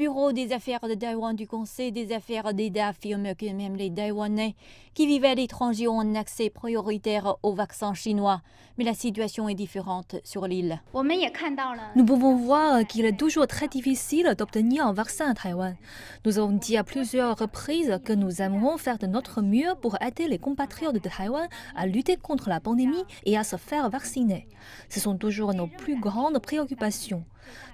bureau des affaires de Taïwan du Conseil des affaires d'État affirme que même les Taïwanais qui vivent à l'étranger ont un accès prioritaire au vaccin chinois. Mais la situation est différente sur l'île. Nous pouvons voir qu'il est toujours très difficile d'obtenir un vaccin à Taïwan. Nous avons dit à plusieurs reprises que nous aimerons faire de notre mieux pour aider les compatriotes de Taïwan à lutter contre la pandémie et à se faire vacciner. Ce sont toujours nos plus grandes préoccupations.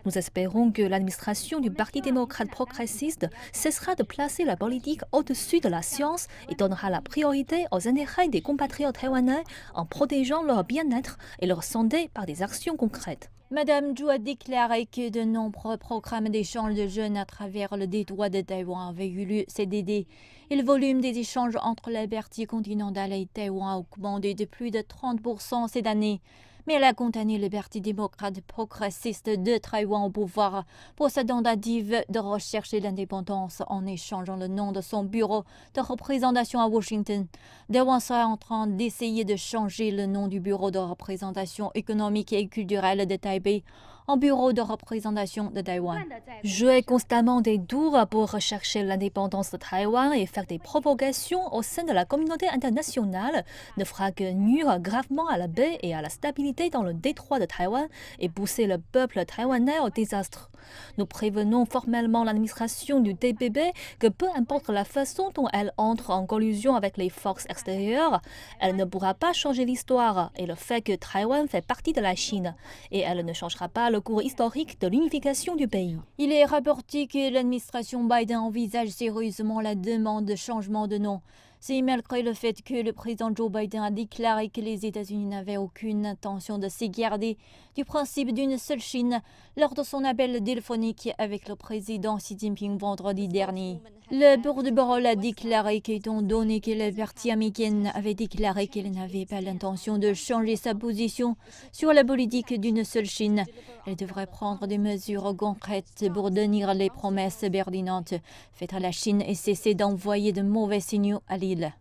Nous espérons que l'administration du Parti démocrate progressiste cessera de placer la politique au-dessus de la science et donnera la priorité aux intérêts des compatriotes taïwanais en protégeant leur bien-être et leur santé par des actions concrètes. Madame Zhu a déclaré que de nombreux programmes d'échange de jeunes à travers le détroit de Taïwan avaient eu lieu cet été. Et le volume des échanges entre la partie continentale et Taïwan a augmenté de plus de 30% cette année. Mais elle a condamné le Parti démocrate progressiste de Taïwan au pouvoir pour sa tentative de rechercher l'indépendance en échangeant le nom de son bureau de représentation à Washington. Taïwan serait en train d'essayer de changer le nom du bureau de représentation économique et culturelle de Taipei en bureau de représentation de Taïwan. Jouer constamment des tours pour rechercher l'indépendance de Taïwan et faire des provocations au sein de la communauté internationale ne fera que nuire gravement à la paix et à la stabilité dans le détroit de Taïwan et pousser le peuple taïwanais au désastre. Nous prévenons formellement l'administration du TPP que peu importe la façon dont elle entre en collusion avec les forces extérieures, elle ne pourra pas changer l'histoire et le fait que Taïwan fait partie de la Chine, et elle ne changera pas le cours historique de l'unification du pays. Il est rapporté que l'administration Biden envisage sérieusement la demande de changement de nom. C'est malgré le fait que le président Joe Biden a déclaré que les États-Unis n'avaient aucune intention de s'écarter du principe d'une seule Chine lors de son appel téléphonique avec le président Xi Jinping vendredi dernier. Le porte-parole a déclaré qu'étant donné que la partie américaine avait déclaré qu'elle n'avait pas l'intention de changer sa position sur la politique d'une seule Chine, elle devrait prendre des mesures concrètes pour tenir les promesses pertinentes faites à la Chine et cesser d'envoyer de mauvais signaux à l'île.